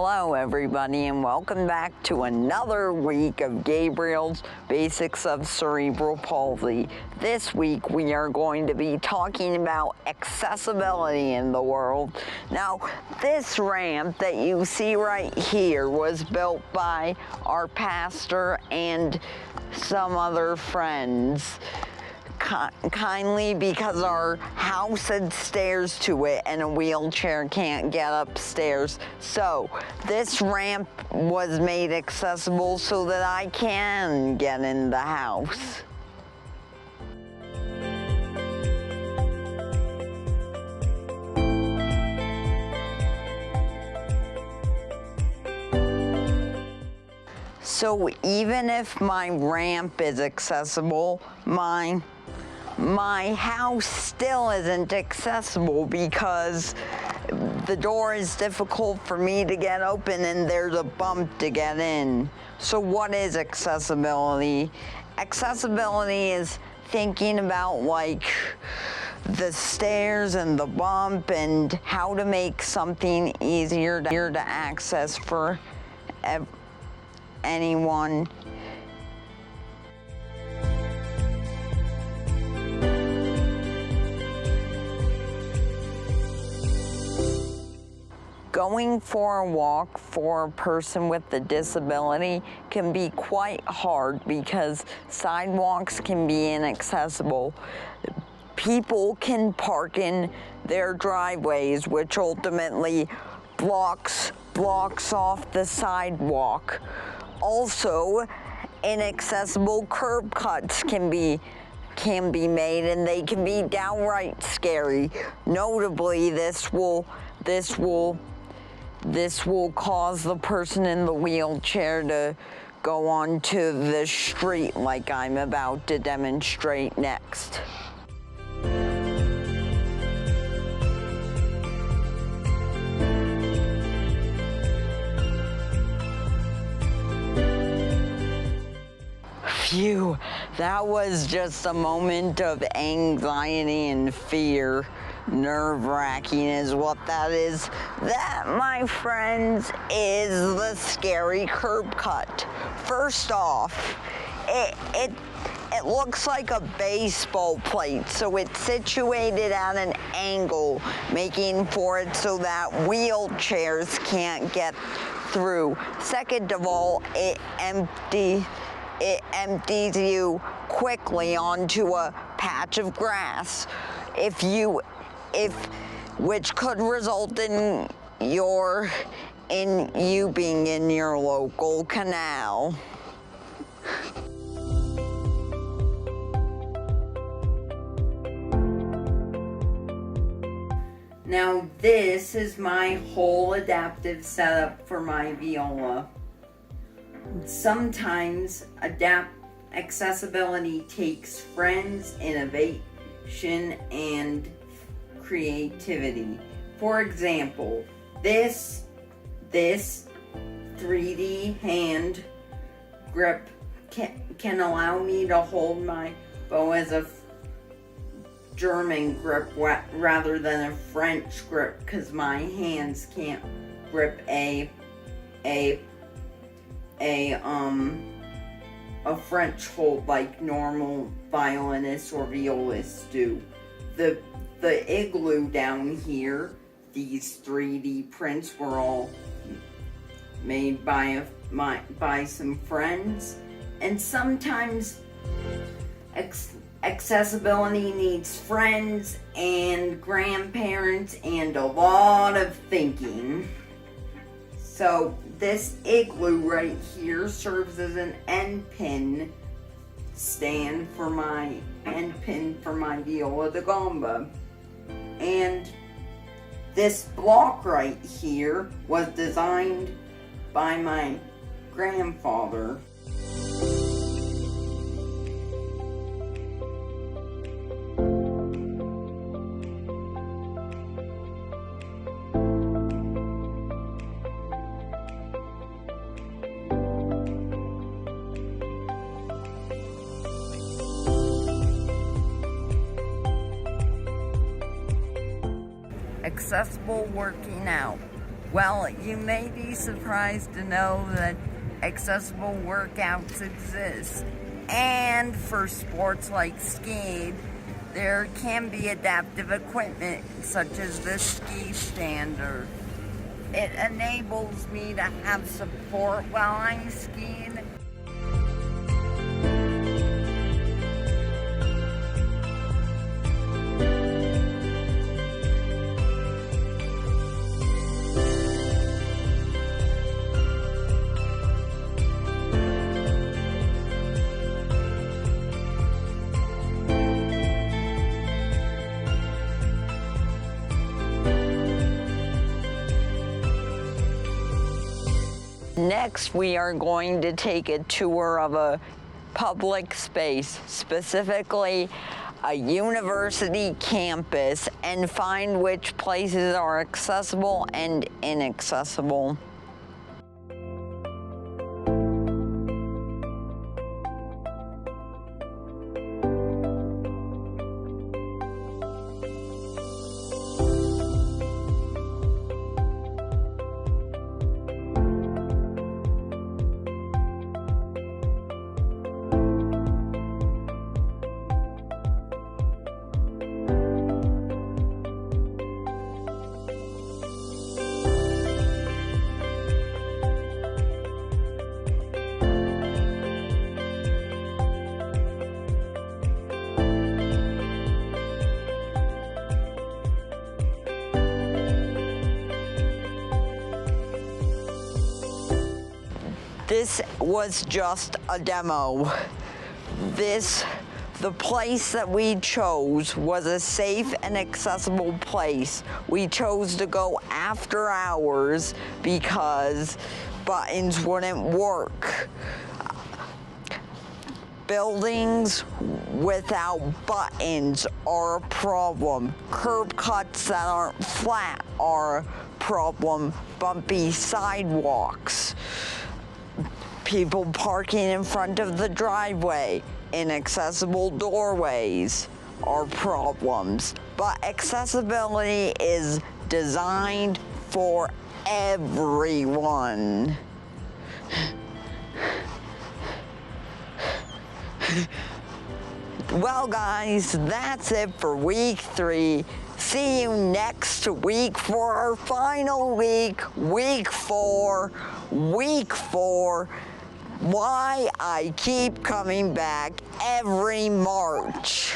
Hello everybody, and welcome back to another week of Gabriel's Basics of Cerebral Palsy. This week we are going to be talking about accessibility in the world. Now, this ramp that you see right here was built by our pastor and some other friends. Kindly, because our house had stairs to it and a wheelchair can't get upstairs. So this ramp was made accessible so that I can get in the house. So even if my ramp is accessible, my house still isn't accessible because the door is difficult for me to get open and there's a bump to get in. So what is accessibility? Accessibility is thinking about like the stairs and the bump and how to make something easier to access for anyone. Going for a walk for a person with a disability can be quite hard because sidewalks can be inaccessible. People can park in their driveways, which ultimately blocks off the sidewalk. Also, inaccessible curb cuts can be made, and they can be downright scary. Notably, this will cause the person in the wheelchair to go onto the street like I'm about to demonstrate next. Phew, that was just a moment of anxiety and fear. Nerve-wracking is what that is. That, my friends, is the scary curb cut. First off, it looks like a baseball plate, so it's situated at an angle, making for it so that wheelchairs can't get through. Second of all, it empties you quickly onto a patch of grass. Which could result in you being in your local canal. Now this is my whole adaptive setup for my viola. Sometimes accessibility takes friends, innovation, and creativity. For example, this 3D hand grip can allow me to hold my bow as a German grip rather than a French grip, because my hands can't grip a French hold like normal violinists or violists do. The igloo down here, these 3D prints were all made by some friends. And sometimes accessibility needs friends and grandparents and a lot of thinking. So this igloo right here serves as an end pin stand for my viola da gamba. And this block right here was designed by my grandfather. Accessible working out. Well, you may be surprised to know that accessible workouts exist. And for sports like skiing, there can be adaptive equipment such as the ski stander. It enables me to have support while I'm skiing. Next, we are going to take a tour of a public space, specifically a university campus, and find which places are accessible and inaccessible. This was just a demo. The place that we chose was a safe and accessible place. We chose to go after hours because buttons wouldn't work. Buildings without buttons are a problem. Curb cuts that aren't flat are a problem. Bumpy sidewalks. People parking in front of the driveway, inaccessible doorways are problems. But accessibility is designed for everyone. Well, guys, that's it for week 3. See you next week for our final week, week 4. Why I keep coming back every March.